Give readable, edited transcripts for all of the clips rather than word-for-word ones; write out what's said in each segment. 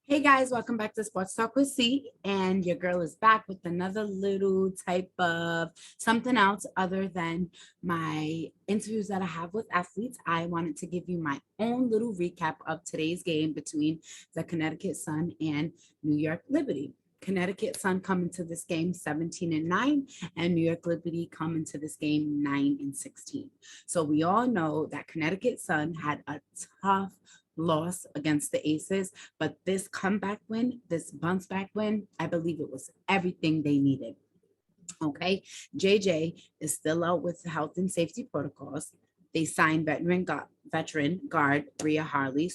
Hey guys, welcome back to Sports Talk with C. And your girl is back with another little type of something else other than my interviews that I have with athletes. I wanted to give you my own little recap of today's game between the Connecticut Sun and New York Liberty. Connecticut Sun come into this game 17-9, and New York Liberty come into this game 9-16. So we all know that Connecticut Sun had a tough loss against the Aces, but this comeback win, this bounce back win, I believe it was everything they needed. Okay, JJ is still out with health and safety protocols. They signed veteran guard Bria Harley,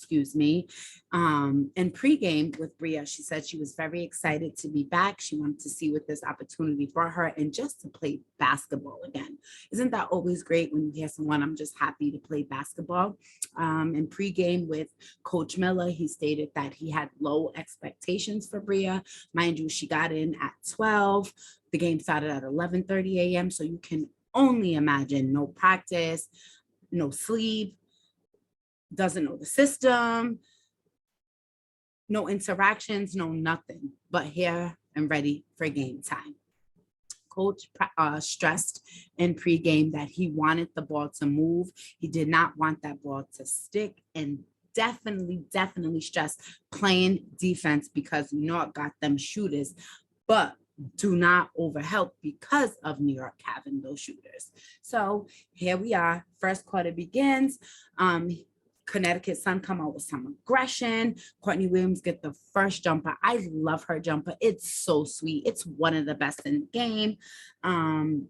and pregame with Bria, she said she was very excited to be back. She wanted to see what this opportunity brought her and just to play basketball again. Isn't that always great when you hear someone, I'm just happy to play basketball? In pregame with Coach Miller, he stated that he had low expectations for Bria. Mind you, she got in at 12. The game started at 11:30 a.m. So you can only imagine no practice, no sleep, doesn't know the system, no interactions, no nothing, but here and ready for game time. Coach stressed in pregame that he wanted the ball to move. He did not want that ball to stick, and definitely stressed playing defense because New York got them shooters, but do not overhelp because of New York having those shooters. So here we are. First quarter begins. Connecticut Sun come out with some aggression. Courtney Williams get the first jumper. I love her jumper. It's so sweet. It's one of the best in the game. Can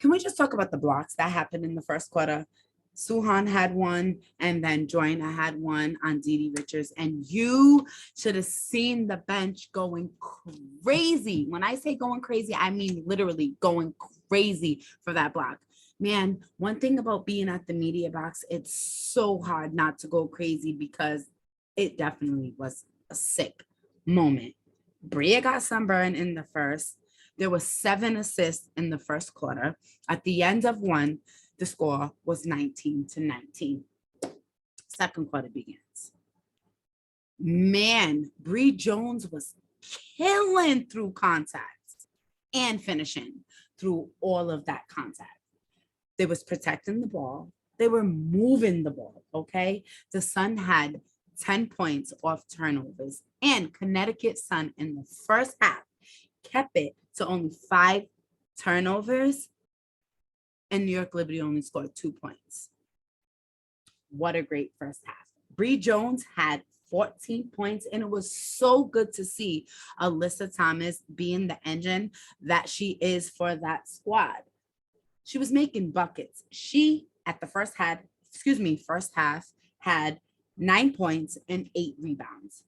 we just talk about the blocks that happened in the first quarter? Suhan had one, and then Joyner had one on Dee Richards. And you should have seen the bench going crazy. When I say going crazy, I mean literally going crazy for that block. Man, one thing about being at the media box, it's so hard not to go crazy because it definitely was a sick moment. Bria got sunburned in the first. There were 7 assists in the first quarter. At the end of one, the score was 19-19. Second quarter begins. Man, Bree Jones was killing through contact and finishing through all of that contact. They was protecting the ball. They were moving the ball, okay? The Sun had 10 points off turnovers, and Connecticut Sun in the first half kept it to only 5 turnovers, and New York Liberty only scored 2 points. What a great first half. Bree Jones had 14 points, and it was so good to see Alyssa Thomas being the engine that she is for that squad. She was making buckets. She, at the first half, had 9 points and 8 rebounds.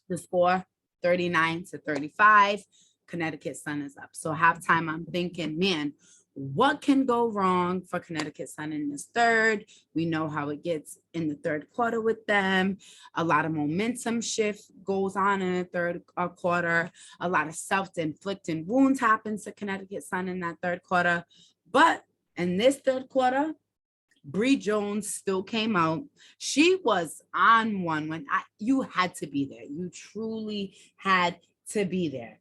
The score, 39-35. Connecticut Sun is up. So halftime, I'm thinking, man, what can go wrong for Connecticut Sun in this third? We know how it gets in the third quarter with them. A lot of momentum shift goes on in the third quarter. A lot of self-inflicted wounds happens to Connecticut Sun in that third quarter. But in this third quarter, Bree Jones still came out. She was on one when you had to be there. You truly had to be there.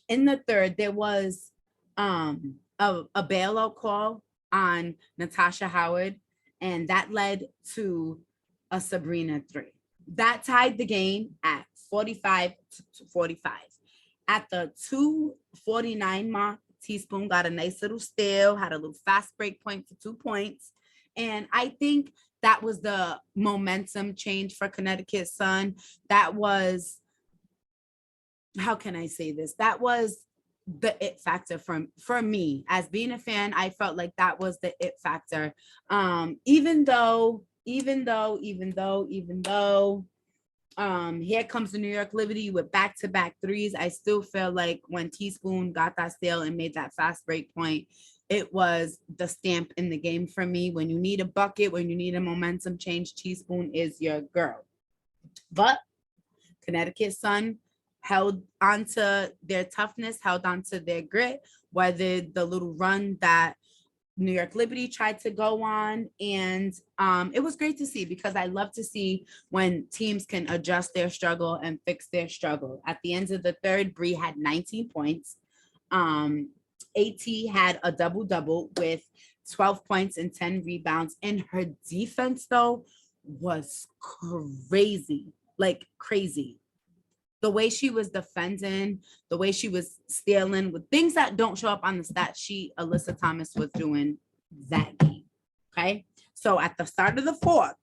In the third, there was a bailout call on Natasha Howard, and that led to a Sabrina 3. That tied the game at 45-45. At the 2:49 mark, Teaspoon got a nice little steal, had a little fast break point for 2 points. And I think that was the momentum change for Connecticut Sun. That was, how can I say this? That was the it factor for me. As being a fan, I felt like that was the it factor. Even though, here comes the New York Liberty with back-to-back threes, I still feel like when Teaspoon got that steal and made that fast break point, it was the stamp in the game for me. When you need a bucket, when you need a momentum change, Teaspoon is your girl. But Connecticut Sun held onto their toughness, held onto their grit, whether the little run that New York Liberty tried to go on, and it was great to see, because I love to see when teams can adjust their struggle and fix their struggle. At the end of the third, Bree had 19 points. AT had a double-double with 12 points and 10 rebounds, and her defense, though, was crazy, like crazy. The way she was defending, the way she was stealing, with things that don't show up on the stat sheet, Alyssa Thomas was doing that game. Okay. So at the start of the fourth,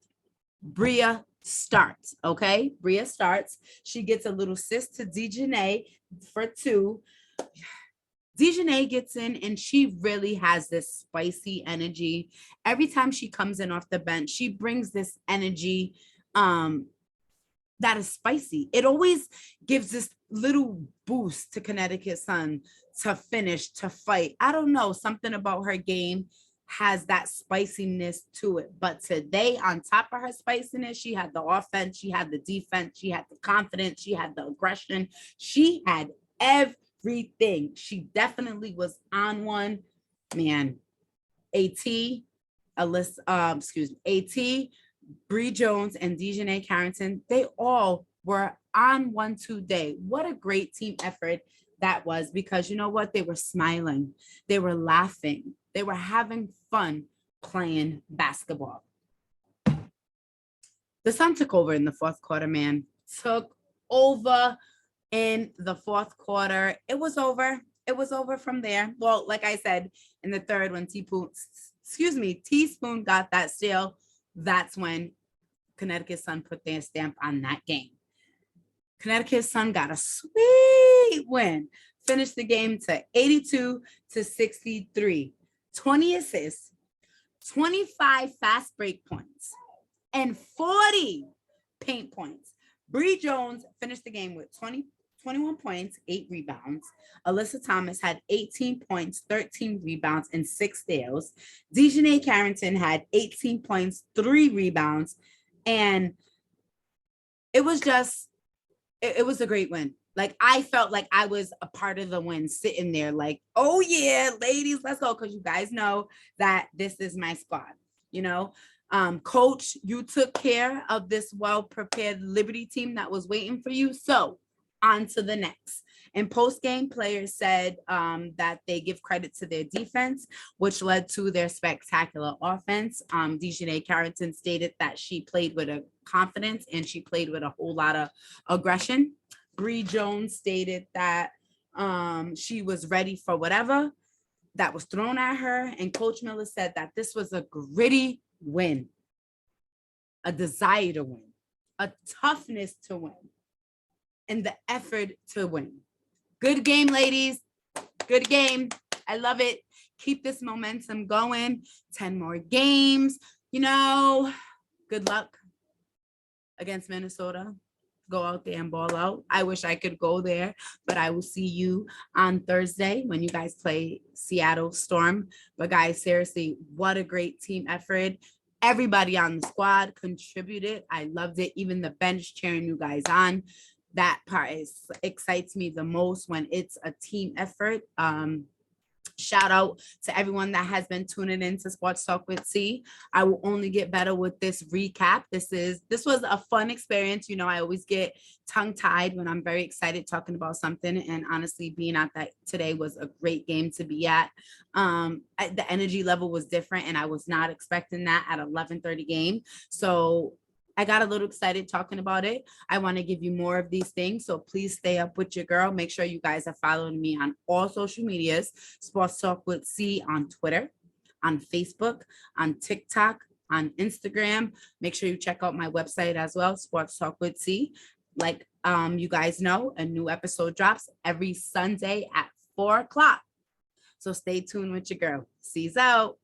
Bria starts. Okay. Bria starts. She gets a little assist to Dejanay for 2. Dejanay gets in, and she really has this spicy energy. Every time she comes in off the bench, she brings this energy that is spicy. It always gives this little boost to Connecticut Sun to finish, to fight. I don't know, something about her game has that spiciness to it. But today, on top of her spiciness, she had the offense, she had the defense, she had the confidence, she had the aggression, she had everything. She definitely was on one. Man, AT, Bree Jones, and Dejanay Carrington, they all were on one today. What a great team effort that was, because you know what? They were smiling. They were laughing. They were having fun playing basketball. The Sun took over in the fourth quarter, man. Took over in the fourth quarter. It was over. It was over from there. Well, like I said, in the third, when Teaspoon got that steal, that's when Connecticut Sun put their stamp on that game. Connecticut Sun got a sweet win. Finished the game to 82-63. 20 assists, 25 fast break points, and 40 paint points. Bree Jones finished the game with 21 points, 8 rebounds. Alyssa Thomas had 18 points, 13 rebounds, and 6 steals. Dejanay Carrington had 18 points, 3 rebounds. And it was a great win. Like, I felt like I was a part of the win, sitting there like, oh yeah, ladies, let's go. Because you guys know that this is my squad, you know. Coach, you took care of this well-prepared Liberty team that was waiting for you. So on to the next. And post-game, players said that they give credit to their defense, which led to their spectacular offense. Dejanay Carrington stated that she played with a confidence and she played with a whole lot of aggression. Bree Jones stated that she was ready for whatever that was thrown at her. And Coach Miller said that this was a gritty win, a desire to win, a toughness to win, and the effort to win. Good game, ladies. Good game. I love it. Keep this momentum going. 10 more games. You know, good luck against Minnesota. Go out there and ball out. I wish I could go there, but I will see you on Thursday when you guys play Seattle Storm. But guys, seriously, what a great team effort. Everybody on the squad contributed. I loved it. Even the bench cheering you guys on. That part excites me the most, when it's a team effort. Shout out to everyone that has been tuning in to Sports Talk with C. I will only get better with this recap. This was a fun experience. You know, I always get tongue-tied when I'm very excited talking about something. And honestly, being at that today was a great game to be at. The energy level was different, and I was not expecting that at 11:30 game. So I got a little excited talking about it. I want to give you more of these things. So please stay up with your girl. Make sure you guys are following me on all social medias. Sports Talk with C on Twitter, on Facebook, on TikTok, on Instagram. Make sure you check out my website as well, Sports Talk with C. Like you guys know, a new episode drops every Sunday at 4 o'clock. So stay tuned with your girl. C's out.